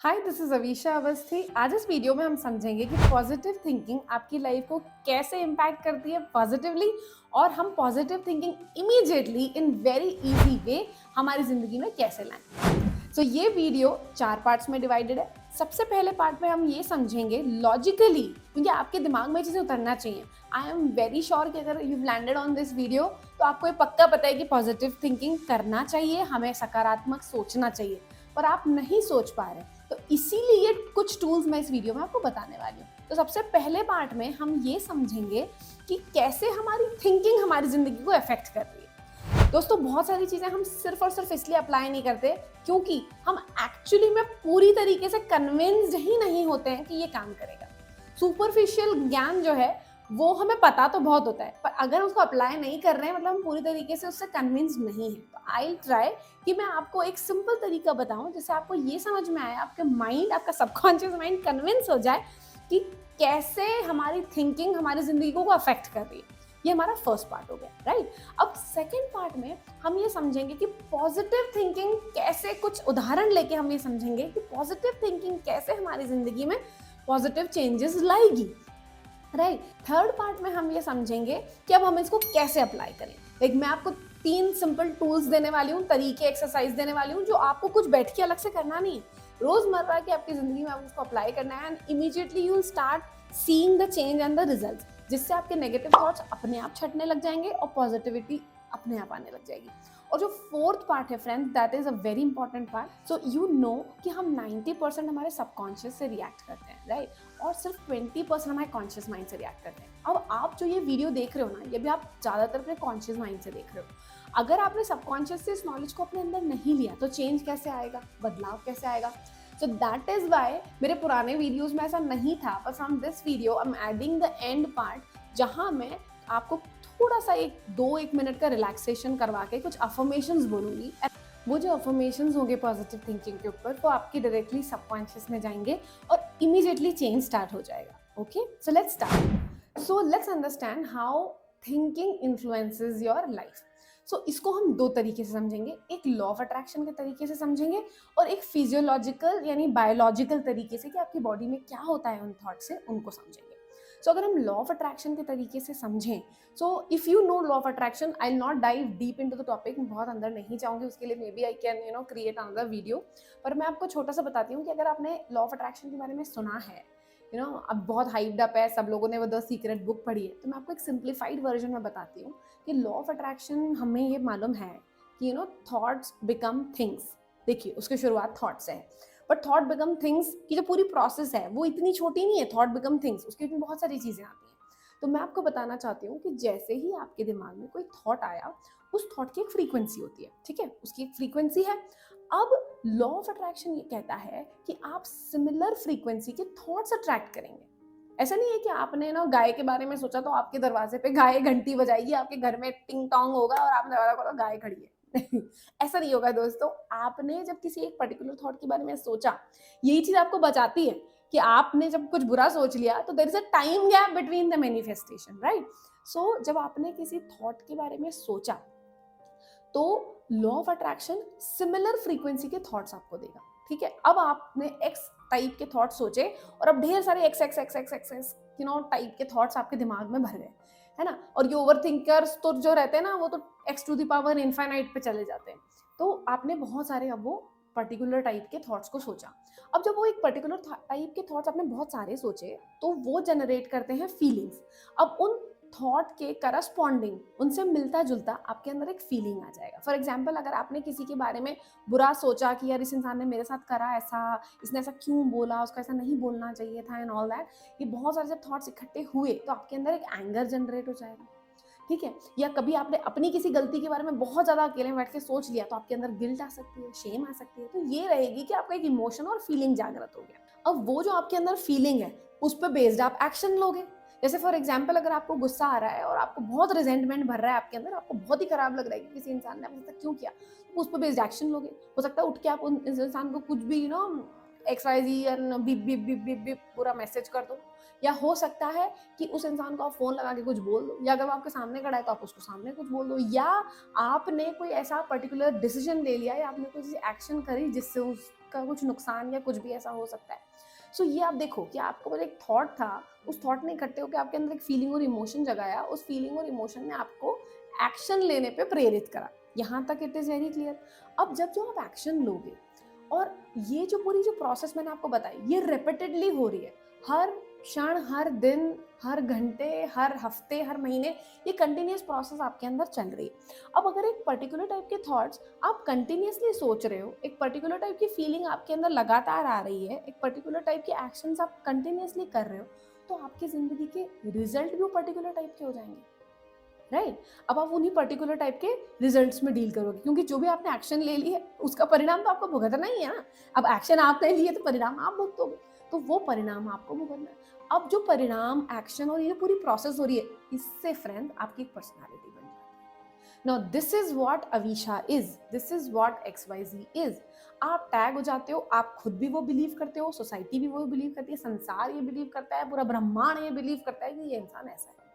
Hi, this is Avisha Awasthi. आज इस video में हम समझेंगे कि पॉजिटिव थिंकिंग आपकी लाइफ को कैसे इम्पैक्ट करती है पॉजिटिवली, और हम positive thinking immediately in very easy way हमारी जिंदगी में कैसे लाएं। ये वीडियो 4 पार्ट्स में डिवाइडेड है। सबसे पहले पार्ट में हम ये समझेंगे लॉजिकली, क्योंकि आपके दिमाग में चीजें उतरना चाहिए। आई एम वेरी श्योर कि अगर you landed on this video तो आपको ये पक्का पता है कि पॉजिटिव थिंकिंग करना चाहिए, हमें सकारात्मक सोचना चाहिए, पर आप नहीं सोच पा रहे। तो इसीलिए कुछ टूल्स मैं इस वीडियो में आपको बताने वाली हूँ। तो सबसे पहले पार्ट में हम ये समझेंगे कि कैसे हमारी थिंकिंग हमारी जिंदगी को अफेक्ट कर रही है। दोस्तों, बहुत सारी चीजें हम सिर्फ और सिर्फ इसलिए अप्लाई नहीं करते क्योंकि हम एक्चुअली में पूरी तरीके से कन्विंस्ड ही नहीं होते हैं कि ये काम करेगा। सुपरफिशियल ज्ञान जो है वो हमें पता तो बहुत होता है, पर अगर उसको अप्लाई नहीं कर रहे हैं मतलब हम पूरी तरीके से उससे कन्विंस नहीं है। तो आई ट्राई कि मैं आपको एक सिंपल तरीका बताऊं जिससे आपको ये समझ में आए, आपके माइंड, आपका सबकॉन्शियस माइंड कन्विंस हो जाए कि कैसे हमारी थिंकिंग हमारी जिंदगी को अफेक्ट कर रही है। ये हमारा फर्स्ट पार्ट हो गया, राइट। अब सेकेंड पार्ट में हम ये समझेंगे कि पॉजिटिव थिंकिंग कैसे, कुछ उदाहरण लेके हम ये समझेंगे कि पॉजिटिव थिंकिंग कैसे हमारी जिंदगी में पॉजिटिव चेंजेस लाएगी, राइट। थर्ड पार्ट में हम ये समझेंगे कि अब हम इसको कैसे अप्लाई करें। मैं आपको 3 सिंपल टूल्स देने वाली हूँ, तरीके, एक्सरसाइज देने वाली हूँ, जो आपको कुछ बैठ के अलग से करना नहीं है। रोजमर्रा की आपकी जिंदगी में आप उसको अप्लाई करना है and immediately you will start seeing the change and the results, जिससे आपके नेगेटिव थॉट्स अपने आप छटने लग जाएंगे और पॉजिटिविटी अपने आप आने लग जाएगी। और जो फोर्थ पार्ट है friends, that is a very important part. So you know कि हम 90% हमारे सबकॉन्शियस से रिएक्ट करते हैं, राइट, और सिर्फ 20% हमारे कॉन्शियस माइंड से रिएक्ट करते हैं। अब आप जो ये वीडियो देख रहे हो ना, ये भी आप ज़्यादातर अपने कॉन्शियस माइंड से देख रहे हो। अगर आपने सबकॉन्शियस से इस नॉलेज को अपने अंदर नहीं लिया तो चेंज कैसे आएगा, बदलाव कैसे आएगा। सो दैट इज वाई मेरे पुराने वीडियोज में ऐसा नहीं था, पर from this video I am adding the end part, जहां मैं आपको थोड़ा सा 1 मिनट का रिलैक्सेशन करवा के कुछ अफर्मेशंस बोलूंगी। वो जो अफर्मेशंस होंगे पॉजिटिव थिंकिंग के ऊपर, वो आपके डायरेक्टली सबकॉन्शियस में जाएंगे और इमीडिएटली चेंज स्टार्ट हो जाएगा। Okay, so let's start. So let's understand how thinking influences your life. इसको हम 2 तरीके से समझेंगे, एक लॉ ऑफ अट्रैक्शन के तरीके से समझेंगे और एक फिजियोलॉजिकल यानी बायोलॉजिकल तरीके से कि आपकी बॉडी में क्या होता है उन थॉट से, उनको समझेंगे। अगर हम लॉ ऑफ अट्रैक्शन के तरीके से समझें, if you know law of attraction, I not dive deep into the topic, बहुत अंदर नहीं जाऊंगी, उसके लिए maybe I can create another video, पर मैं आपको छोटा सा बताती हूँ कि अगर आपने लॉ ऑफ अट्रैक्शन के बारे में सुना है, अब बहुत हाइप्ड अप है, सब लोगों ने वो द सीक्रेट बुक पढ़ी है, तो मैं आपको एक सिंप्लीफाइड वर्जन में बताती हूँ कि लॉ ऑफ अट्रैक्शन हमें ये मालूम है कि थॉट्स बिकम थिंग्स। देखिए, उसकी शुरुआत थॉट से है, बट थॉट बिकम थिंग्स की जो पूरी प्रोसेस है वो इतनी छोटी नहीं है। थॉट बिकम थिंग्स, उसकी इसमें बहुत सारी चीजें आती हैं। तो मैं आपको बताना चाहती हूँ कि जैसे ही आपके दिमाग में कोई थॉट आया, उस थॉट की एक फ्रीक्वेंसी होती है, ठीक है, उसकी एक फ्रीक्वेंसी है। अब लॉ ऑफ अट्रैक्शन ये कहता है कि आप सिमिलर फ्रीक्वेंसी के थॉट्स अट्रैक्ट करेंगे। ऐसा नहीं है कि आपने गाय के बारे में सोचा तो आपके दरवाजे पे गाय घंटी बजाएगी, आपके घर में टिंग टोंग होगा और आपने दरवाजा खोला, गाय खड़ी है। ऐसा नहीं होगा दोस्तों। आपने जब किसी एक पर्टिकुलर थॉट के बारे में सोचा, यही चीज आपको बचाती है कि आपने जब कुछ बुरा सोच लिया तो there is a time gap between the manifestation, right. जब आपने किसी थॉट के बारे में सोचा तो law of attraction similar frequency के थॉट्स आपको देगा, ठीक है। अब आपने एक्स टाइप के थॉट सोचे और अब ढेर सारे x x x x x x type के थॉट्स आपके दिमाग में भर गए, है ना। और ये ओवर थिंकर्स तो जो रहते हैं ना, वो तो X to the power infinite पे चले जाते हैं। तो आपने बहुत सारे अब वो पर्टिकुलर टाइप के थॉट्स को सोचा। अब जब वो एक पर्टिकुलर टाइप के थॉट्स आपने बहुत सारे सोचे तो वो जनरेट करते हैं फीलिंग्स। अब उन थॉट के करस्पॉन्डिंग, उनसे मिलता जुलता आपके अंदर एक फीलिंग आ जाएगा। फॉर एग्जाम्पल, अगर आपने किसी के बारे में बुरा सोचा कि यार इस इंसान ने मेरे साथ करा ऐसा, इसने ऐसा क्यों बोला, उसको ऐसा नहीं बोलना चाहिए था एंड ऑल दैट, ये बहुत सारे जब थॉट्स इकट्ठे हुए तो आपके अंदर एक एंगर जनरेट हो जाएगा, ठीक है। या कभी आपने अपनी किसी गलती के बारे में बहुत ज्यादा अकेले में बैठ के सोच लिया तो आपके अंदर गिल्ट आ सकती है, शेम आ सकती है। तो ये रहेगी कि आपका एक इमोशन और फीलिंग जागृत हो गया। अब वो जो आपके अंदर फीलिंग है उस पर बेस्ड आप एक्शन लोगे। जैसे फॉर एग्जाम्पल, अगर आपको गुस्सा आ रहा है और आपको बहुत रिजेंटमेंट भर रहा है आपके अंदर, आपको बहुत ही खराब लग रहा है कि किसी इंसान ने आपके साथ क्यों किया, तो उस पर बेस्ड एक्शन लोगे। हो सकता है उठ के आप उन इस इंसान को कुछ भी XYZ और beep beep beep beep beep पूरा मैसेज कर दो। या हो सकता है कि उस इंसान को आप फोन लगा के कुछ बोल दो, या अगर वो आपके सामने खड़ा है तो आप उसको सामने कुछ बोल दो, या आपने कोई ऐसा पर्टिकुलर डिसीजन ले लिया या आपने कोई एक्शन करी जिससे उस का कुछ नुकसान या कुछ भी ऐसा हो सकता है। सो ये आप देखो कि आपको बस एक थॉट था, उस थॉट ने इकट्ठे होकर आपके अंदर एक फीलिंग और इमोशन जगाया, उस फीलिंग और इमोशन ने आपको एक्शन लेने पे प्रेरित करा। यहाँ तक इट इज़ वेरी क्लियर। अब जब जो आप एक्शन लोगे और ये जो पूरी जो प्रोसेस मैंने आपको बताई ये रिपीटेडली हो रही है, हर क्षण, हर दिन, हर घंटे, हर हफ्ते, हर महीने, ये कंटिन्यूस प्रोसेस आपके अंदर चल रही है। अब अगर एक पर्टिकुलर टाइप के थॉट्स आप कंटिन्यूसली सोच रहे हो, एक पर्टिकुलर टाइप की फीलिंग आपके अंदर लगातार आ रही है, एक पर्टिकुलर टाइप के एक्शंस आप कंटिन्यूसली कर रहे हो, तो आपकी जिंदगी के रिजल्ट भी वो पर्टिकुलर टाइप के हो जाएंगे, राइट? अब आप उन्हीं पर्टिकुलर टाइप के रिजल्ट्स में डील करोगे, क्योंकि जो भी आपने एक्शन ले ली है उसका परिणाम तो आपको भुगतना ही है ना। अब एक्शन आपने लिए तो परिणाम आप भुगतोगे, तो वो परिणाम आपको भुगतना है। अब जो परिणाम, एक्शन और ये पूरी प्रोसेस हो रही है, इससे फ्रेंड आपकी एक पर्सनालिटी बन जाती है। Now this is what Avisha is, this is what XYZ is. आप टैग हो जाते हो, आप खुद भी वो बिलीव करते हो, सोसाइटी भी वो बिलीव करती है, संसार ये बिलीव करता है, पूरा ब्रह्मांड ये बिलीव करता है कि ये इंसान ऐसा है।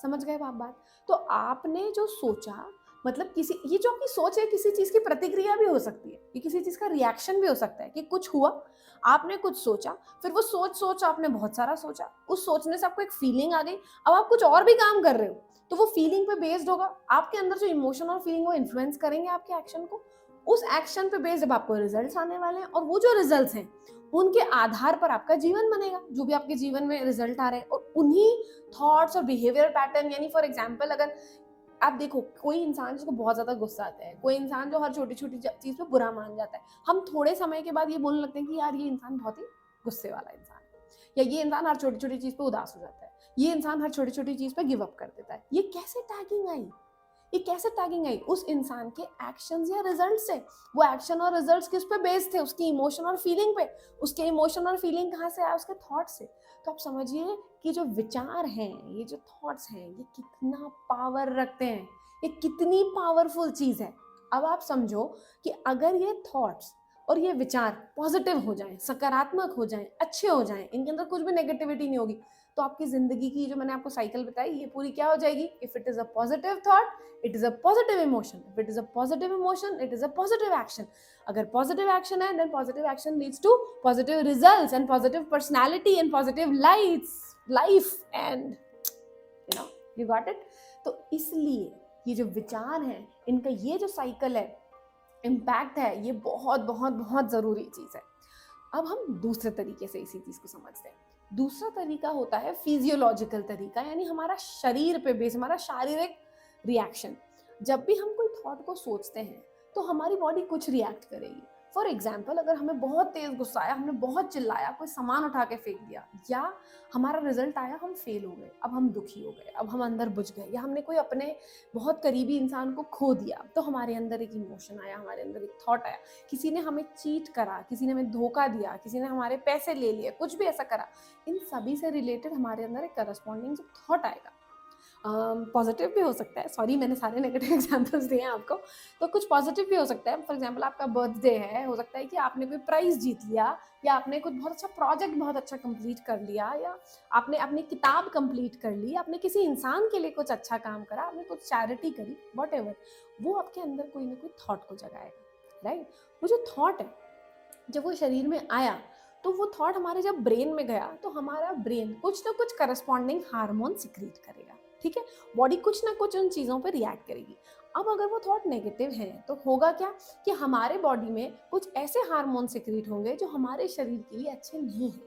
समझ गए आप बात? तो आपने जो सोचा, मतलब किसी, ये जो आपकी सोच है किसी चीज की प्रतिक्रिया भी हो सकती है, ये किसी चीज का रिएक्शन भी हो सकता है कि कुछ हुआ, आपने कुछ सोचा, फिर वो सोच आपने बहुत सारा सोचा, उस सोचने से आपको एक फीलिंग आ गई, अब आप कुछ और भी काम कर रहे हो, तो वो फीलिंग पे बेस्ड होगा, आपके अंदर जो इमोशन और फीलिंग वो इन्फ्लुएंस करेंगे आपके एक्शन को, उस एक्शन पे बेस्ड अब आपको रिजल्ट्स आने वाले हैं, और वो जो रिजल्ट्स हैं उनके आधार पर आपका जीवन बनेगा, जो भी आपके जीवन में रिजल्ट आ रहे हैं, और उन्हीं थॉट्स और बिहेवियर पैटर्न, यानी फॉर एग्जांपल अगर आप देखो कोई इंसान जिसको बहुत ज्यादा गुस्सा आता है, कोई इंसान जो हर छोटी छोटी चीज पे बुरा मान जाता है, हम थोड़े समय के बाद ये बोलने लगते हैं कि यार ये इंसान बहुत ही गुस्से वाला इंसान है, या ये इंसान हर छोटी छोटी चीज पे उदास हो जाता है, ये इंसान हर छोटी छोटी चीज पे गिव अप कर देता है। ये कैसे टैगिंग आई? ये कैसे टैगिंग आई? उस इंसान के एक्शंस या रिजल्ट से। वो एक्शन और रिजल्ट्स किस पे बेस्ड थे? उसकी इमोशन और फीलिंग पे। उसके इमोशन और फीलिंग कहाँ से आया? उसके थॉट से। तो आप समझिए कि जो विचार हैं, ये जो थॉट्स हैं, ये कितना पावर रखते हैं, ये कितनी पावरफुल चीज है। अब आप समझो कि अगर ये थॉट्स और ये विचार पॉजिटिव हो जाएं, सकारात्मक हो जाएं, अच्छे हो जाएं, इनके अंदर कुछ भी नेगेटिविटी नहीं होगी, तो आपकी जिंदगी की जो मैंने आपको साइकिल बताई ये पूरी क्या हो जाएगी? If it is a positive thought, it is a positive emotion, if it is a positive emotion, it is a positive action. अगर पॉजिटिव एक्शन है, then positive action leads to positive results and positive personality and positive life and you got it. तो इसलिए ये जो विचार है, इनका ये जो साइकिल है, इम्पैक्ट है, ये बहुत बहुत बहुत जरूरी चीज है। अब हम दूसरे तरीके से इसी चीज को समझते हैं। दूसरा तरीका होता है फिजियोलॉजिकल तरीका, यानी हमारा शरीर पे बेस, हमारा शारीरिक रिएक्शन। जब भी हम कोई थॉट को सोचते हैं तो हमारी बॉडी कुछ रिएक्ट करेगी। फॉर एग्जाम्पल, अगर हमें बहुत तेज गुस्सा आया, हमने बहुत चिल्लाया, कोई सामान उठा के फेंक दिया, या हमारा रिजल्ट आया हम फेल हो गए, अब हम दुखी हो गए, अब हम अंदर बुझ गए, या हमने कोई अपने बहुत करीबी इंसान को खो दिया, तो हमारे अंदर एक इमोशन आया, हमारे अंदर एक थॉट आया, किसी ने हमें चीट करा, किसी ने हमें धोखा दिया, किसी ने हमारे पैसे ले लिए, कुछ भी ऐसा करा, इन सभी से रिलेटेड हमारे अंदर एक करस्पॉन्डिंग जो थॉट आएगा, पॉजिटिव भी हो सकता है, सॉरी मैंने सारे नेगेटिव एग्जांपल्स दिए हैं आपको, तो कुछ पॉजिटिव भी हो सकता है। फॉर एग्जांपल आपका बर्थडे है, हो सकता है कि आपने कोई प्राइज जीत लिया, या आपने कुछ बहुत अच्छा प्रोजेक्ट बहुत अच्छा कंप्लीट कर लिया, या आपने अपनी किताब कंप्लीट कर ली, आपने किसी इंसान के लिए कुछ अच्छा काम करा, आपने कुछ चैरिटी करी, व्हाटएवर, वो आपके अंदर कोई ना कोई थॉट को जगाएगा, राइट? वो जो थॉट है, जब वो शरीर में आया, तो वो थॉट हमारे जब ब्रेन में गया, तो हमारा ब्रेन कुछ ना कुछ करस्पॉन्डिंग हार्मोन सिक्रीट करेगा, ठीक है? बॉडी कुछ ना कुछ उन चीज़ों पर रिएक्ट करेगी। अब अगर वो थॉट नेगेटिव है तो होगा क्या कि हमारे बॉडी में कुछ ऐसे हार्मोन सिक्रीट होंगे जो हमारे शरीर के लिए अच्छे नहीं हैं,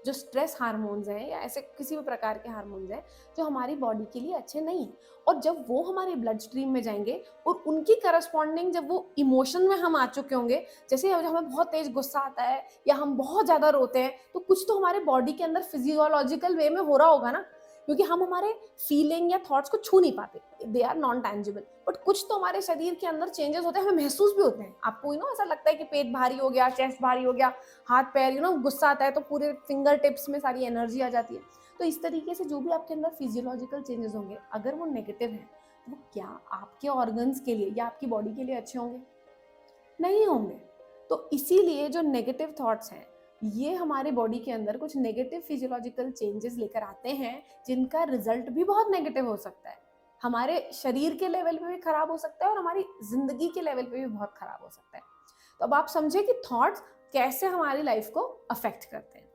जो स्ट्रेस हार्मोन्स हैं या ऐसे किसी भी प्रकार के हार्मोन्स हैं जो हमारी बॉडी के लिए अच्छे नहीं हैं। और जब वो हमारे ब्लड स्ट्रीम में जाएंगे और उनकी करस्पॉन्डिंग जब वो इमोशन में हम आ चुके होंगे, जैसे हमें बहुत तेज गुस्सा आता है या हम बहुत ज़्यादा रोते हैं, तो कुछ तो हमारे बॉडी के अंदर फिजियोलॉजिकल वे में हो रहा होगा ना, क्योंकि हम हमारे फीलिंग या थॉट्स को छू नहीं पाते, they are non tangible, but कुछ तो हमारे शरीर के अंदर चेंजेस होते हैं, हमें महसूस भी होते हैं। आपको ऐसा लगता है कि पेट भारी हो गया, चेस्ट भारी हो गया, हाथ पैर गुस्सा आता है तो पूरे फिंगर टिप्स में सारी एनर्जी आ जाती है। तो इस तरीके से जो भी आपके अंदर फिजियोलॉजिकल चेंजेस होंगे, अगर वो नेगेटिव है तो वो क्या आपके ऑर्गन्स के लिए या आपकी बॉडी के लिए अच्छे होंगे? नहीं होंगे। तो इसीलिए जो नेगेटिव थॉट्स हैं, ये हमारे बॉडी के अंदर कुछ नेगेटिव फिजियोलॉजिकल चेंजेस लेकर आते हैं, जिनका रिजल्ट भी बहुत नेगेटिव हो सकता है, हमारे शरीर के लेवल पे भी खराब हो सकता है और हमारी जिंदगी के लेवल पे भी बहुत खराब हो सकता है। तो अब आप समझे कि थॉट्स कैसे हमारी लाइफ को अफेक्ट करते हैं।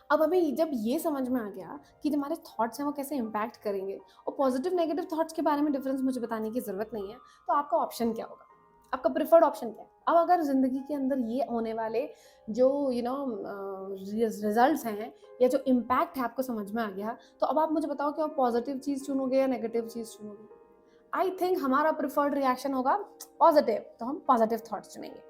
अब हमें जब ये समझ में आ गया कि जो हमारे थॉट्स हैं वो कैसे इम्पैक्ट करेंगे और पॉजिटिव नेगेटिव थॉट्स के बारे में डिफरेंस मुझे बताने की ज़रूरत नहीं है, तो आपका ऑप्शन क्या होगा, आपका प्रिफर्ड ऑप्शन क्या है। अब अगर ज़िंदगी के अंदर ये होने वाले जो रिजल्ट्स हैं या जो इम्पैक्ट है आपको समझ में आ गया, तो अब आप मुझे बताओ कि आप पॉजिटिव चीज़ चुनोगे या नेगेटिव चीज़ चुनोगे। आई थिंक हमारा प्रिफर्ड रिएक्शन होगा पॉजिटिव, तो हम पॉजिटिव थॉट्स चुनेंगे।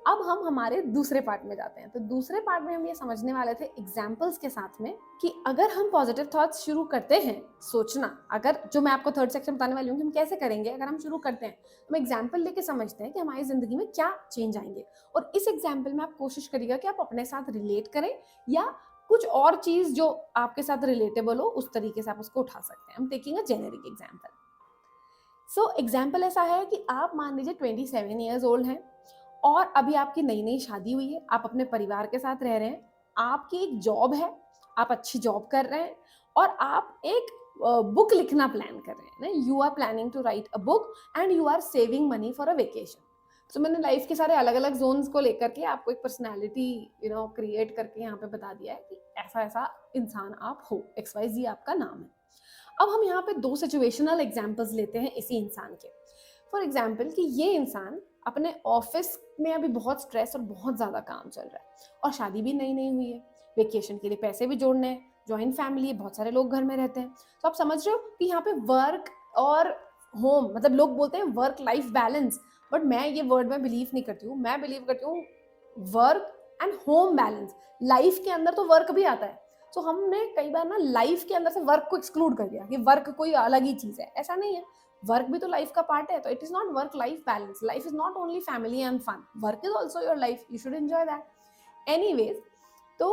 अब हम हमारे दूसरे पार्ट में जाते हैं। तो दूसरे पार्ट में हम ये समझने वाले थे एग्जाम्पल्स के साथ में कि अगर हम पॉजिटिव थॉट्स शुरू करते हैं सोचना, अगर जो मैं आपको थर्ड सेक्शन बताने वाली हूँ कि हम कैसे करेंगे, अगर हम शुरू करते हैं तो हम एग्जाम्पल लेके समझते हैं कि हमारी जिंदगी में क्या चेंज आएंगे। और इस एग्जाम्पल में आप कोशिश करिएगा कि आप अपने साथ रिलेट करें या कुछ और चीज जो आपके साथ रिलेटेबल हो उस तरीके से आप उसको उठा सकते हैं। हम taking a generic example. So example ऐसा है कि आप मान लीजिए 27 ईयर्स ओल्ड हैं और अभी आपकी नई नई शादी हुई है, आप अपने परिवार के साथ रह रहे हैं, आपकी एक जॉब है, आप अच्छी जॉब कर रहे हैं और आप एक बुक लिखना प्लान कर रहे हैं। You are planning to write a book and you are saving money for a vacation. तो मैंने लाइफ के सारे अलग अलग जोन्स को लेकर के आपको एक पर्सनैलिटी क्रिएट करके यहाँ पे बता दिया है कि ऐसा ऐसा इंसान आप हो, XYZ आपका नाम है। अब हम यहाँ पे दो सिचुएशनल एग्जाम्पल्स लेते हैं इसी इंसान के। फॉर एग्जाम्पल कि ये इंसान अपने ऑफिस में अभी बहुत स्ट्रेस और बहुत ज़्यादा काम चल रहा है और शादी भी नई नई हुई है, वेकेशन के लिए पैसे भी जोड़ने हैं, जॉइंट फैमिली है, बहुत सारे लोग घर में रहते हैं। तो आप समझ रहे हो कि यहाँ पे वर्क और होम, मतलब लोग बोलते हैं वर्क लाइफ बैलेंस, बट मैं ये वर्ड में बिलीव नहीं करती हूँ। मैं बिलीव करती हूँ work and home balance. Life के अंदर तो वर्क भी आता है, तो हमने कई बार ना लाइफ के अंदर से वर्क को एक्सक्लूड कर दिया कि वर्क कोई अलग ही चीज़ है। ऐसा नहीं है, वर्क भी तो लाइफ का पार्ट है। तो it is not work life balance. Life is not only family and fun, work is also your life, you should enjoy that. Anyways, तो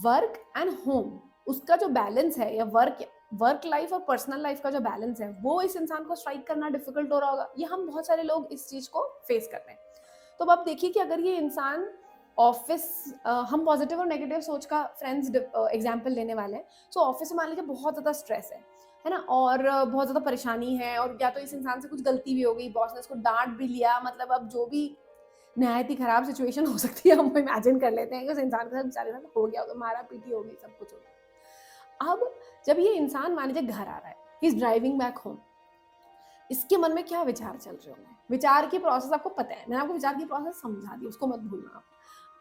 वर्क एंड होम उसका जो बैलेंस है, या वर्क लाइफ और personal life का जो balance है, वो इस इंसान को स्ट्राइक करना डिफिकल्ट हो रहा होगा। ये हम बहुत सारे लोग इस चीज को फेस कर रहे हैं। तो अब आप देखिए कि अगर ये इंसान ऑफिस, हम पॉजिटिव और नेगेटिव सोच का फ्रेंड्स एग्जाम्पल लेने वाले हैं। सो ऑफिस में मान लीजिए बहुत ज़्यादा स्ट्रेस है ना, और बहुत ज़्यादा परेशानी है, और या तो इस इंसान से कुछ गलती भी हो गई, बॉस ने उसको डांट भी लिया, मतलब अब जो भी नहायत ही खराब सिचुएशन हो सकती है हम इमेजिन कर लेते हैं कि उस इंसान के साथ बेचारे साथ हो गया होगा, मारा पीटी हो गई, सब कुछ हो गया। अब जब ये इंसान मान लीजिए घर आ रहा है, he is driving back home, इसके मन में क्या विचार चल रहे होंगे। विचार की प्रोसेस आपको पता है, मैंने आपको विचार की प्रोसेस समझा दी, उसको मत भूलना आप।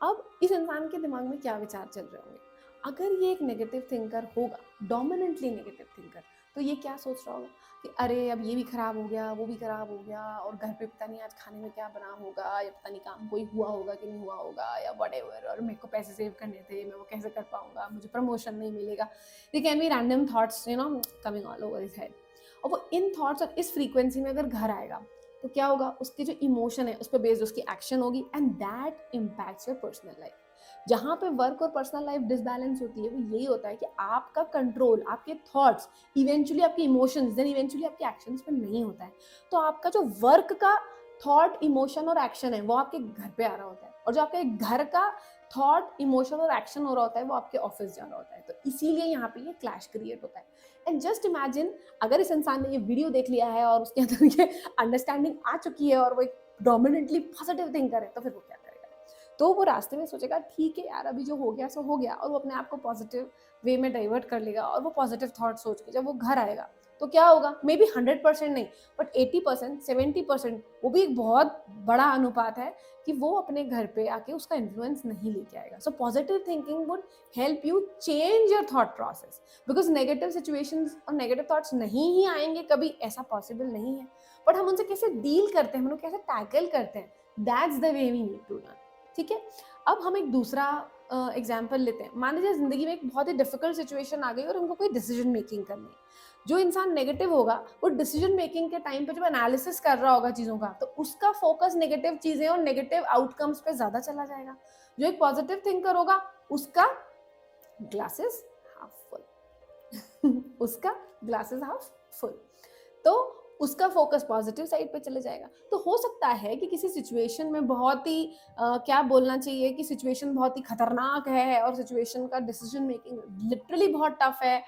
अब इस इंसान के दिमाग में क्या विचार चल रहे होंगे। अगर ये एक नेगेटिव थिंकर होगा, डोमिनेंटली नेगेटिव थिंकर, तो ये क्या सोच रहा होगा कि अरे अब ये भी खराब हो गया, वो भी खराब हो गया, और घर पे पता नहीं आज खाने में क्या बना होगा, या पता नहीं काम कोई हुआ होगा कि नहीं हुआ होगा, या व्हाटएवर, और मेरे को पैसे सेव करने थे, मैं वो कैसे कर पाऊंगा, मुझे प्रमोशन नहीं मिलेगा। They can be random thoughts coming all over his head. और वो इन थॉट्स और इस फ्रीक्वेंसी में अगर घर आएगा तो क्या होगा, उसके जो इमोशन है उस पर बेस्ड उसकी एक्शन होगी, and that impacts your personal life. जहाँ पे वर्क और पर्सनल लाइफ डिसबैलेंस होती है, वो यही होता है कि आपका कंट्रोल आपके थॉट्स, इवेंचुअली आपके इमोशंस, देन इवेंचुअली आपके एक्शंस पे नहीं होता है। तो आपका जो वर्क का थॉट, इमोशन और एक्शन है वो आपके घर पे आ रहा होता है, और जो आपके घर का थॉट, इमोशन और एक्शन हो रहा होता है वो आपके ऑफिस जा रहा होता है। तो इसीलिए यहाँ पे ये क्लैश क्रिएट होता है। एंड जस्ट इमेजिन, अगर इस इंसान ने ये वीडियो देख लिया है और उसके अंदर ये अंडरस्टैंडिंग आ चुकी है और वो एक डोमिनेंटली पॉजिटिव थिंकर है, तो फिर वो क्या करेगा। तो वो रास्ते में सोचेगा ठीक है यार, अभी जो हो गया सो हो गया, और वो अपने आप को पॉजिटिव वे में डाइवर्ट कर लेगा, और वो पॉजिटिव थॉट सोच के जब वो घर आएगा तो क्या होगा, मे बी 100% नहीं, बट 80%, 70%, वो भी एक बहुत बड़ा अनुपात है कि वो अपने घर पे आके उसका इन्फ्लुएंस नहीं लेके आएगा। So positive thinking would help you change your thought process, because negative situations और नेगेटिव थॉट्स नहीं ही आएंगे कभी, ऐसा पॉसिबल नहीं है। बट हम उनसे कैसे डील करते हैं, हम उनको कैसे टैकल करते हैं, that's the way we need to learn. ठीक है, अब हम एक दूसरा एग्जाम्पल लेते हैं। मान लीजिए जिंदगी में एक बहुत ही डिफिकल्ट सिचुएशन आ गई और उनको कोई डिसीजन मेकिंग करनी है। जो इंसान नेगेटिव होगा वो डिसीजन मेकिंग के टाइम पे जब एनालिसिस कर रहा होगा चीज़ों का, तो उसका फोकस नेगेटिव चीज़ें और नेगेटिव आउटकम्स पे ज़्यादा चला जाएगा। जो एक पॉजिटिव थिंकर होगा उसका ग्लासेस हाफ फुल उसका ग्लासेस हाफ फुल। तो उसका फोकस पॉजिटिव साइड पे चले जाएगा। तो हो सकता है कि किसी सिचुएशन में बहुत ही क्या बोलना चाहिए कि सिचुएशन बहुत ही खतरनाक है और सिचुएशन का डिसीजन मेकिंग लिटरली बहुत टफ है,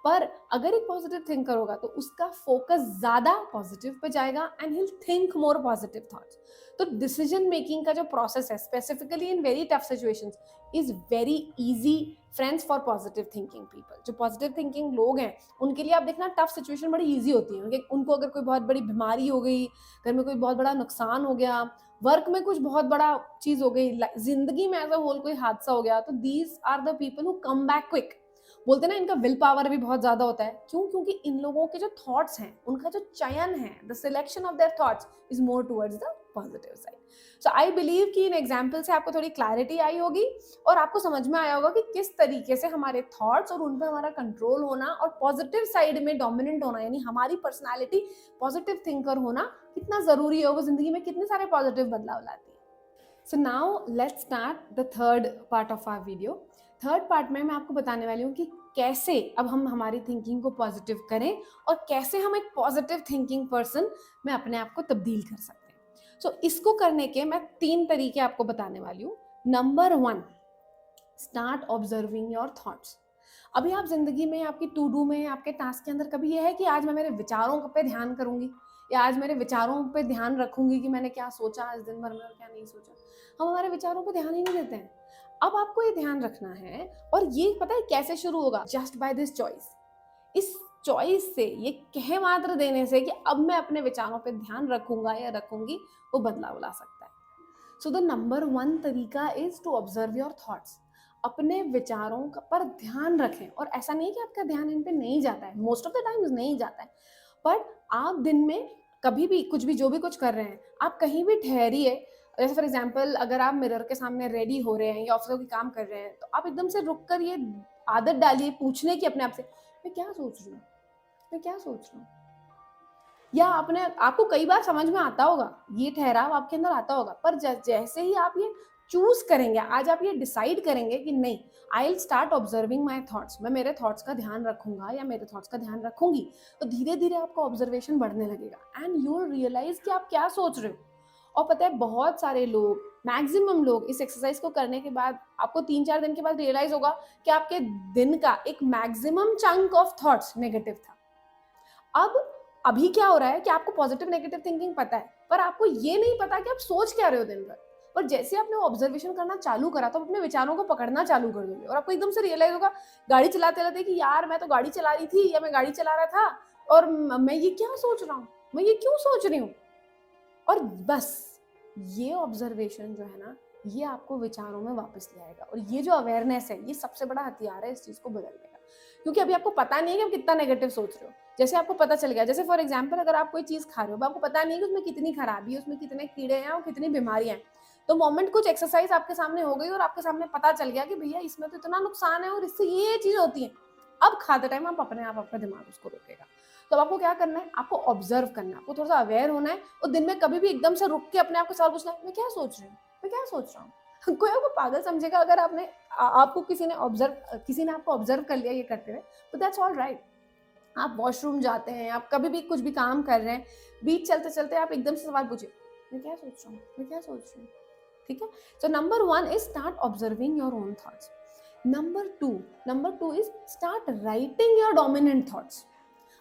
पर अगर एक पॉजिटिव थिंकर होगा तो उसका फोकस ज्यादा पॉजिटिव पे जाएगा and he think more positive thoughts. तो डिसीजन मेकिंग का जो प्रोसेस है specifically in very tough situations is very easy friends for positive thinking people. जो पॉजिटिव थिंकिंग लोग हैं उनके लिए आप देखना टफ सिचुएशन बड़ी इजी होती है। उनको अगर कोई बहुत बड़ी बीमारी हो गई, घर में कोई बहुत बड़ा नुकसान हो गया, वर्क में कुछ बहुत बड़ा चीज हो गई, जिंदगी में एज अ होल कोई हादसा हो गया, तो these are the people who come back quick. बोलते हैं ना इनका विल पावर भी बहुत ज्यादा होता है। क्यों? क्योंकि इन लोगों के जो थॉट्स हैं, उनका जो चयन है, the selection of their thoughts is more towards the positive side. So I believe कि इन एग्जाम्पल से आपको थोड़ी क्लैरिटी आई होगी और आपको समझ में आया होगा कि किस तरीके से हमारे थॉट्स और उन पर हमारा कंट्रोल होना और पॉजिटिव साइड में डोमिनेंट होना, यानी हमारी पर्सनैलिटी पॉजिटिव थिंकर होना कितना जरूरी है, वो जिंदगी में कितने सारे पॉजिटिव बदलाव लाती है। So now let's start the third part of our video. Third part में मैं आपको बताने वाली हूँ कि कैसे अब हम हमारी थिंकिंग को पॉजिटिव करें और कैसे हम एक पॉजिटिव थिंकिंग पर्सन में अपने आप को तब्दील कर सकते हैं। सो इसको करने के मैं 3 तरीके आपको बताने वाली हूँ। Number 1, start observing your thoughts. अभी आप जिंदगी में, आपकी टू डू में, आपके टास्क के अंदर कभी यह है कि आज मैं मेरे विचारों पे ध्यान करूंगी या आज मेरे विचारों पे ध्यान रखूंगी कि मैंने क्या सोचा आज दिन भर में और क्या नहीं सोचा। हम हमारे विचारों पे ध्यान ही नहीं देते हैं। अब आपको ये ध्यान रखना है और ये पता है कैसे शुरू होगा? Just by this choice. इस चॉइस से, ये कह मात्र देने से कि अब मैं अपने विचारों पे ध्यान रखूंगा या रखूंगी, वो बदलाव ला सकता है। सो द नंबर 1 तरीका is to observe your thoughts. अपने विचारों पर ध्यान रखें। और ऐसा नहीं कि आपका ध्यान इन पे नहीं जाता है, मोस्ट ऑफ द टाइम्स नहीं जाता है, पर आप दिन में कभी भी कुछ भी, जो भी कुछ कर रहे हैं, आप कहीं भी ठहरिए। जैसे फॉर एग्जाम्पल अगर आप मिरर के सामने रेडी हो रहे हैं या ऑफिस का काम कर रहे हैं, तो आप एकदम से रुक कर ये आदत डालिए पूछने की अपने आप से, मैं क्या सोच रही हूँ, मैं क्या सोच रहा हूँ। या आपको कई बार समझ में आता होगा, ये ठहराव आपके अंदर आता होगा, पर जैसे ही आप ये चूज करेंगे, आज आप ये डिसाइड करेंगे कि नहीं, I will start observing my thoughts, मैं मेरे थॉट्स का ध्यान रखूंगा या मेरे थॉट्स का ध्यान रखूंगी, तो धीरे धीरे आपका ऑब्जर्वेशन बढ़ने लगेगा एंड यू विल रियलाइज कि आप क्या सोच रहे हो। और पता है बहुत सारे लोग, मैक्सिमम लोग इस एक्सरसाइज को करने के बाद आपको 3-4 दिन के बाद रियलाइज होगा कि आपके दिन का एक maximum chunk of thoughts negative था। अब अभी क्या हो रहा है कि आपको पॉजिटिव नेगेटिव थिंकिंग पता है, पर आपको ये नहीं पता कि आप सोच क्या रहे हो दिन भर। पर जैसे आपने ऑब्जर्वेशन करना चालू करा तो आप अपने विचारों को पकड़ना चालू कर दोगे और आपको एकदम से रियलाइज होगा गाड़ी चलाते रहते कि यार मैं तो गाड़ी चला रही थी या मैं गाड़ी चला रहा था और मैं ये क्या सोच रहा हूँ, मैं ये क्यों सोच रही हूँ। और बस ये ऑब्जर्वेशन जो है ना, ये आपको विचारों में वापस ले आएगा। और ये जो अवेयरनेस है, ये सबसे बड़ा हथियार है इस चीज को बदलने का। क्योंकि अभी आपको पता नहीं है कि आप कितना नेगेटिव सोच रहे हो। जैसे आपको पता चल गया, जैसे फॉर एग्जाम्पल अगर आप कोई चीज खा रहे हो, आपको पता नहीं है कि उसमें कितनी खराबी है, उसमें कितने कीड़े हैं और कितनी बीमारियां हैं, तो मोमेंट कुछ एक्सरसाइज आपके सामने हो गई और आपके सामने पता चल गया कि भैया इसमें तो इतना नुकसान है और इससे ये चीज होती है। अब खाते टाइम आप अपने आप आपका दिमाग उसको रोकेगा। तो आपको क्या करना है? आपको ऑब्जर्व करना है, आपको थोड़ा सा अवेयर होना है और दिन में कभी भी एकदम से रुक के अपने आप को सवाल पूछना है, मैं क्या सोच रही हूँ, मैं क्या सोच रहा हूँ। कोई आपको पागल समझेगा अगर आपको किसी ने आपको ऑब्जर्व कर लिया ये करते हुए, तो दैट्स ऑल राइट। आप वॉशरूम जाते हैं, आप कभी भी कुछ भी काम कर रहे हैं, बीच चलते चलते आप एकदम से सवाल पूछिए, मैं क्या सोच रहा हूँ, मैं क्या सोच रही हूँ। ठीक है। So number 1 is start observing your own thoughts. Number two is start writing your dominant thoughts.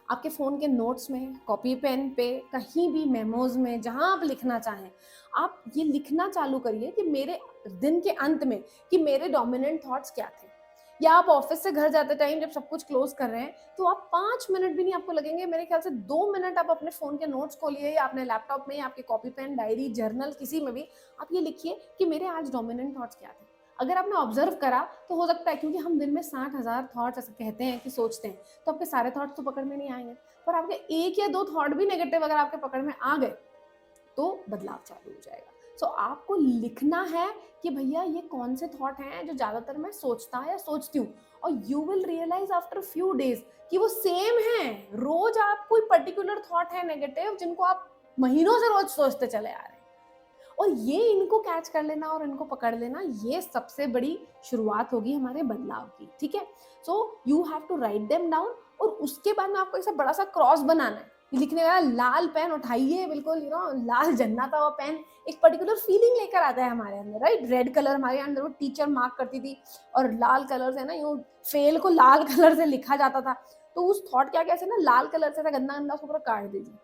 आपके फ़ोन के नोट्स में, कॉपी पेन पे, कहीं भी मेमोज में, जहां आप लिखना चाहें, आप ये लिखना चालू करिए कि मेरे दिन के अंत में कि मेरे डोमिनेंट थॉट्स क्या थे। या आप ऑफिस से घर जाते टाइम जब सब कुछ क्लोज कर रहे हैं, तो आप 5 मिनट भी नहीं आपको लगेंगे, मेरे ख्याल से 2 मिनट आप अपने फ़ोन के नोट्स खोलिए या अपने लैपटॉप में या आपके कॉपी पेन, डायरी, जर्नल, किसी में भी आप ये लिखिए कि मेरे आज डोमिनेंट थॉट्स क्या थे। अगर आपने ऑब्जर्व करा तो हो सकता है, क्योंकि हम दिन में 60,000 थॉट्स ऐसे कहते हैं कि सोचते हैं, तो आपके सारे थॉट्स तो पकड़ में नहीं आएंगे, पर आपके 1 या 2 थॉट भी नेगेटिव अगर आपके पकड़ में आ गए तो बदलाव चालू हो जाएगा। सो आपको लिखना है कि भैया ये कौन से थॉट हैं जो ज्यादातर मैं सोचता या सोचती हूँ, और you will realise after few days कि वो सेम है। रोज आप कोई पर्टिकुलर थॉट है नेगेटिव जिनको आप महीनों से रोज सोचते चले आ रहे हैं, और ये इनको कैच कर लेना और इनको पकड़ लेना, ये सबसे बड़ी शुरुआत होगी हमारे बदलाव की। ठीक है। So you have to write them down और उसके बाद में आपको ऐसा बड़ा सा क्रॉस बनाना है ये लिखने वाला लाल पेन उठाइए, बिल्कुल लाल जन्नता हुआ पेन एक पर्टिकुलर फीलिंग लेकर आता है हमारे अंदर, राइट। रेड कलर हमारे अंदर वो टीचर मार्क करती थी, और लाल कलर से ना यूँ फेल को लाल कलर से लिखा जाता था। तो उस थॉट क्या कैसे ना लाल कलर से गंदा गंदा उसको पूरा काट दीजिए,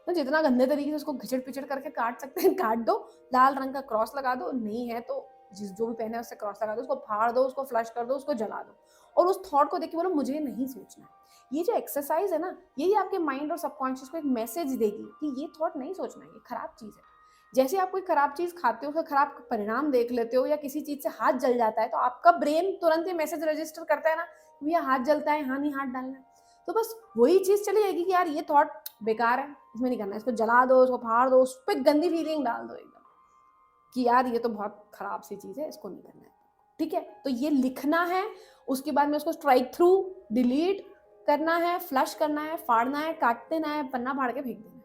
तो जितना गंदे तरीके से उसको घिचड़ पिचड़ करके काट सकते हैं काट दो, लाल रंग का क्रॉस लगा दो, नहीं है तो जिस जो भी पेन है उससे क्रॉस लगा दो, उसको फाड़ दो, उसको फ्लश कर दो, उसको जला दो, और उस थॉट को देख के बोलो मुझे नहीं सोचना है। ये जो एक्सरसाइज है ना, यही आपके माइंड और सबकॉन्शियस को एक मैसेज देगी कि ये थॉट नहीं सोचना है, ये खराब चीज है। जैसे आप कोई खराब चीज खाते हो, उसका खराब परिणाम देख लेते हो, या किसी चीज से हाथ जल जाता है, तो आपका ब्रेन तुरंत ये मैसेज रजिस्टर करता है ना, भैया हाथ जलता है, हाँ नहीं हाथ डालना है। तो बस वही चीज चली जाएगी कि यार ये थॉट बेकार है, इसमें नहीं करना है, इसको जला दो, उसको फाड़ दो, उस पर गंदी फीलिंग डाल दो एकदम कि यार ये तो बहुत खराब सी चीज है, इसको नहीं करना है। ठीक है, तो ये लिखना है, उसके बाद में उसको स्ट्राइक थ्रू, डिलीट करना है, फ्लश करना है, फाड़ना है, काट देना है, पन्ना फाड़ के फेंक देना है।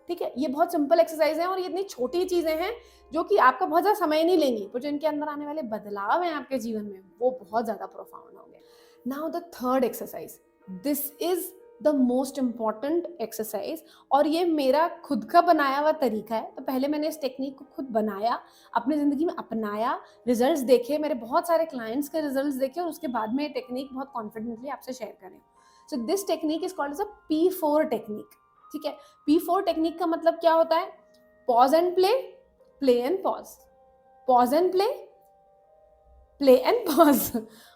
ठीक है, ये बहुत सिंपल एक्सरसाइज है, और ये इतनी छोटी चीजें हैं जो कि आपका बहुत ज्यादा समय नहीं लेंगी, पर जो इनके अंदर आने वाले बदलाव हैं आपके जीवन में वो बहुत ज्यादा प्रोफाउंड होंगे। Now the third exercise, this is the most important exercise, और ये मेरा खुद का बनाया हुआ तरीका है। तो पहले मैंने इस टेक्निक को खुद बनाया, अपनी ज़िंदगी में अपनाया, रिजल्ट्स देखे, मेरे बहुत सारे क्लाइंट्स के रिजल्ट्स देखे, और उसके बाद में ये टेक्निक बहुत कॉन्फिडेंटली आपसे शेयर करें। So this technique is called as a P4 technique. ठीक है, P4 टेक्निक का मतलब क्या होता है? Pause and play, play and pause, pause and play, play and pause.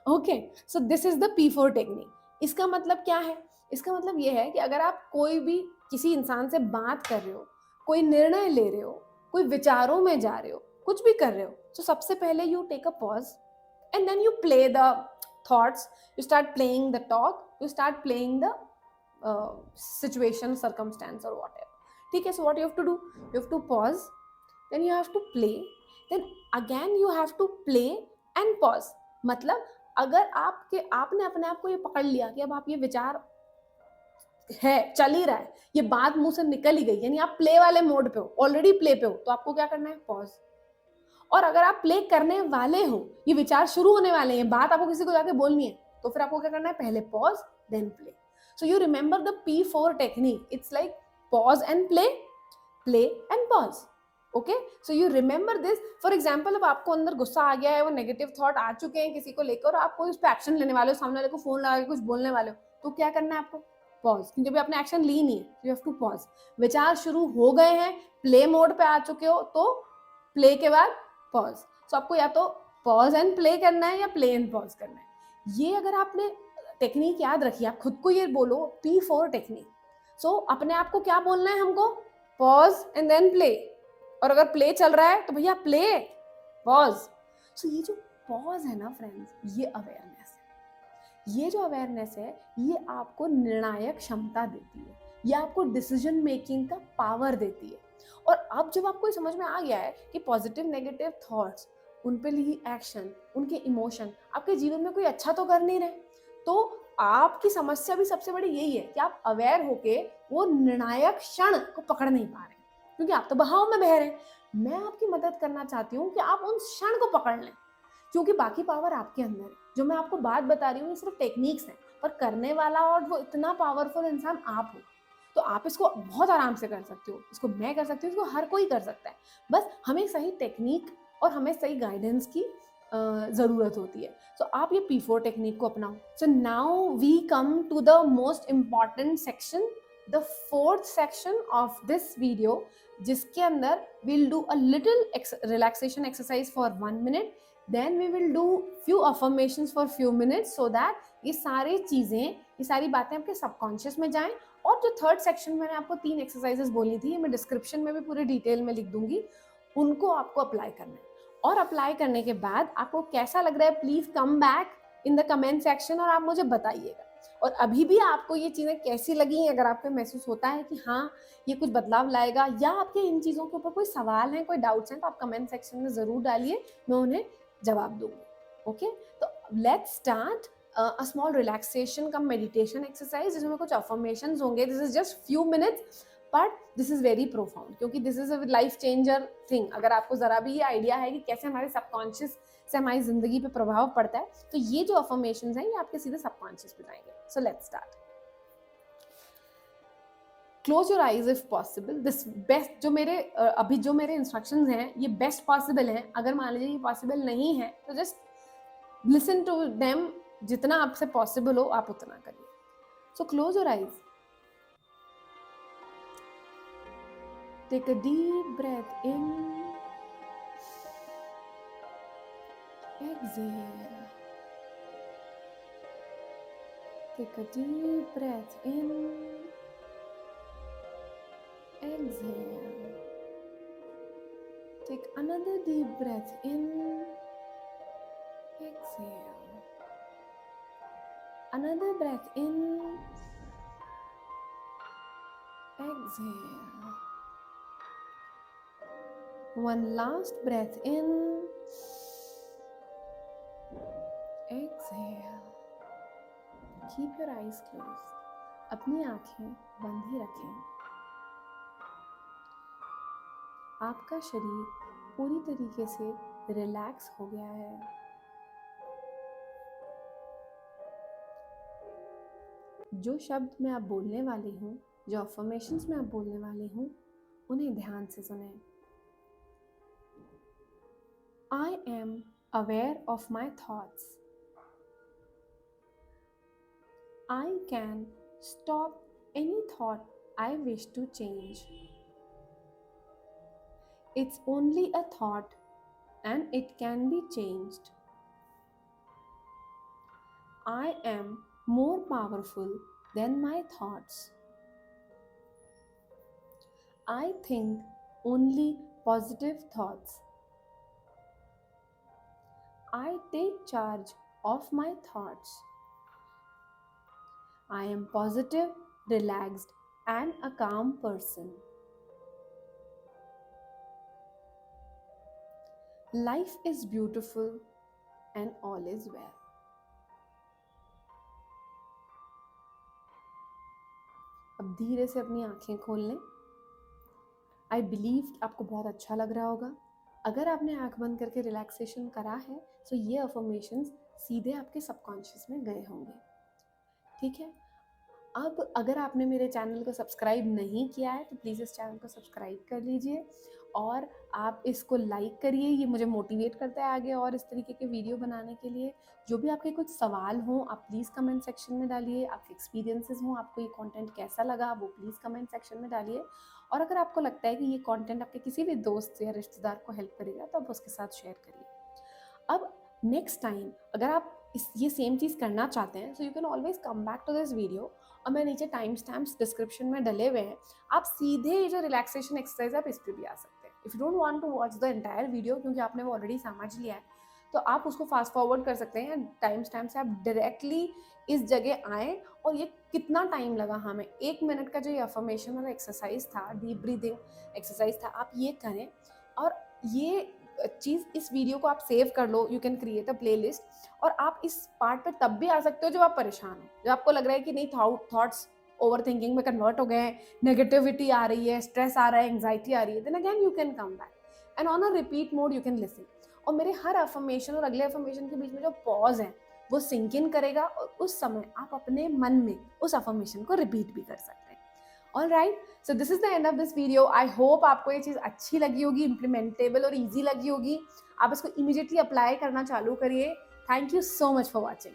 Okay, so this is the P4 technique. इसका मतलब क्या है? इसका मतलब ये है कि अगर आप कोई भी किसी इंसान से बात कर रहे हो, कोई निर्णय ले रहे हो, कोई विचारों में जा रहे हो, कुछ भी कर रहे हो, तो सबसे पहले you take a pause and then you play the thoughts, you start playing the talk, you start playing the situation, circumstance or whatever. ठीक है, so what you have to do, you have to pause, then you have to play, then again you have to play and pause। मतलब अगर आपने अपने आप को ये पकड़ लिया कि अब आप ये विचार है, चल ही रहा है, ये बात मुंह से निकल ही गई, यानी आप प्ले वाले मोड पे हो, ऑलरेडी प्ले पे हो, तो आपको क्या करना है? पॉज। और अगर आप प्ले करने वाले हो, ये विचार शुरू होने वाले हैं, बात आपको किसी को जाके बोलनी है, तो फिर आपको क्या करना है? पहले pause then play. So you remember the P4 technique. It's like pause and play, play and pause. Okay? So you remember this. For example, अब आपको अंदर गुस्सा आ गया है, वो नेगेटिव थॉट आ चुके हैं किसी को लेकर, और आप कोई उस पर एक्शन लेने वाले हो, सामने वाले को फोन लगा के कुछ बोलने वाले हो, तो क्या करना है आपको? पॉज, क्योंकि अभी आपने एक्शन ली नहीं है, यू हैव टू पॉज। विचार शुरू हो गए हैं, प्ले मोड पे आ चुके हो, तो प्ले के बाद पॉज। सो आपको या तो पॉज एंड प्ले करना है या प्ले एंड पॉज करना है। ये अगर आपने टेक्निक याद रखिए, आप खुद को ये बोलो P4 टेक्निक। सो अपने आप को क्या बोलना है हमको? पॉज एंड देन प्ले, और अगर प्ले चल रहा है तो भैया प्ले पॉज। सो ये जो पॉज है ना फ्रेंड्स, ये अवेयरनेस है। ये जो अवेयरनेस है, ये आपको निर्णायक क्षमता देती है, ये आपको डिसीजन मेकिंग का पावर देती है। और अब जब आपको समझ में आ गया है कि पॉजिटिव नेगेटिव थॉट्स, उन पे ली एक्शन, उनके इमोशन आपके जीवन में कोई अच्छा तो कर नहीं रहे, तो आपकी समस्या भी सबसे बड़ी यही है कि आप अवेयर होके वो निर्णायक क्षण को पकड़ नहीं पा रहे, क्योंकि आप तो बहाव में बह रहे हैं। मैं आपकी मदद करना चाहती हूँ कि आप उन क्षण को पकड़ लें, क्योंकि बाकी पावर आपके अंदर है। जो मैं आपको बात बता रही हूँ ये सिर्फ टेक्निक्स हैं, पर करने वाला और वो इतना पावरफुल इंसान आप हो, तो आप इसको बहुत आराम से कर सकते हो। इसको मैं कर सकती हूँ, इसको हर कोई कर सकता है, बस हमें सही टेक्निक और हमें सही गाइडेंस की ज़रूरत होती है। सो आप ये P4 टेक्निक को अपनाओ। So now we come to the most important section, the fourth section of this video, जिसके अंदर we'll do a little relaxation exercise for 1 minute, then we will do few affirmations for few minutes, so that ये सारी चीज़ें, ये सारी बातें आपके subconscious में जाएं। और जो थर्ड सेक्शन मैंने आपको 3 एक्सरसाइजेस बोली थी, मैं डिस्क्रिप्शन में भी पूरी डिटेल में लिख दूंगी, उनको आपको अप्लाई करना है। और अप्लाई करने के बाद आपको कैसा लग रहा है, please come back in the comment section और आप मुझे बताइएगा। और अभी भी आपको ये चीज़ें कैसी लगी, अगर आपको महसूस होता है कि हाँ ये कुछ बदलाव लाएगा, या आपके इन चीज़ों के ऊपर कोई सवाल हैं, कोई डाउट्स हैं, तो आप कमेंट सेक्शन में ज़रूर डालिए, मैं उन्हें जवाब दूंगी। ओके, तो let's start a small relaxation cum meditation exercise, जिसमें कुछ अफर्मेशंस होंगे। This is just few minutes, but this is very profound, क्योंकि this is a life changer thing. अगर आपको ज़रा भी ये आइडिया है कि कैसे हमारे सबकॉन्शियस से हमारी ज़िंदगी पे प्रभाव पड़ता है, तो ये जो अफर्मेशंस हैं ये आपके सीधे सबकॉन्शियस पे जाएंगे। So let's start. Close your eyes if possible. This best जो मेरे अभी जो मेरे इंस्ट्रक्शंस हैं ये बेस्ट पॉसिबल हैं. अगर मान लीजिए ये पॉसिबल नहीं है तो जस्ट लिसन टू देम. जितना आपसे पॉसिबल हो आप उतना करिए. So close your eyes. Take a deep breath in. Exhale. Take a deep breath in. Exhale. Take another deep breath in. Exhale. Another breath in. Exhale. One last breath in. Exhale. Keep your eyes closed. अपनी आंखें बंद ही रखें. आपका शरीर पूरी तरीके से relax हो गया है. जो शब्द मैं अब बोलने वाली हूँ, जो अफर्मेशंस मैं अब बोलने वाली हूँ, उन्हें ध्यान से सुनें. I am aware of my thoughts. I can stop any thought I wish to change. It's only a thought and it can be changed. I am more powerful than my thoughts. I think only positive thoughts. I take charge of my thoughts. I am positive, relaxed, and a calm person. Life is beautiful and all is well. अब धीरे से अपनी आंखें खोल लें. I believe आपको बहुत अच्छा लग रहा होगा. अगर आपने आंख बंद करके रिलैक्सेशन करा है तो ये अफर्मेशंस सीधे आपके सबकॉन्शियस में गए होंगे. ठीक है. अब अगर आपने मेरे चैनल को सब्सक्राइब नहीं किया है तो प्लीज़ इस चैनल को सब्सक्राइब कर लीजिए और आप इसको लाइक करिए. ये मुझे मोटिवेट करता है आगे और इस तरीके के वीडियो बनाने के लिए. जो भी आपके कुछ सवाल हों आप प्लीज़ कमेंट सेक्शन में डालिए. आपके एक्सपीरियंसेस हों, आपको ये कंटेंट कैसा लगा वो प्लीज़ कमेंट सेक्शन में डालिए. और अगर आपको लगता है कि ये कंटेंट आपके किसी भी दोस्त या रिश्तेदार को हेल्प करेगा तो आप उसके साथ शेयर करिए. अब नेक्स्ट टाइम अगर आप ये सेम चीज़ करना चाहते हैं so you can always come back to this video. और मैं नीचे टाइम स्टैम्प्स डिस्क्रिप्शन में डले हुए हैं. आप सीधे ये जो रिलैक्सेशन एक्सरसाइज आप इस पर भी आ सकते हैं. If you don't want to watch the entire video क्योंकि आपने वो ऑलरेडी समझ लिया है तो आप उसको फास्ट फॉरवर्ड कर सकते हैं. टाइम स्टैम्प से आप डायरेक्टली इस जगह आएँ. और ये कितना टाइम लगा हमें 1 मिनट का जो ये अफर्मेशन वाला एक्सरसाइज था, डीप ब्रीदिंग एक्सरसाइज था, आप ये करें. और ये चीज़ इस वीडियो को आप सेव कर लो. You can create a playlist. और आप इस पार्ट पे तब भी आ सकते हो जब आप परेशान हो, जब आपको लग रहा है कि नहीं थॉट्स ओवर थिंकिंग में कन्वर्ट हो गए हैं, नेगेटिविटी आ रही है, स्ट्रेस आ रहा है, एंग्जाइटी आ रही है. Then again you can come back and on a repeat mode you can listen. और मेरे हर अफर्मेशन और अगले अफर्मेशन के बीच में जो पॉज है वो सिंक इन करेगा और उस समय आप अपने मन में उस अफर्मेशन को रिपीट भी कर सकते हैं. All right. So this is the end of this video. I hope आपको ये चीज़ अच्छी लगी होगी, इम्प्लीमेंटेबल और ईजी लगी होगी. आप इसको इमीडिएटली अप्लाई करना चालू करिए. Thank you so much for watching.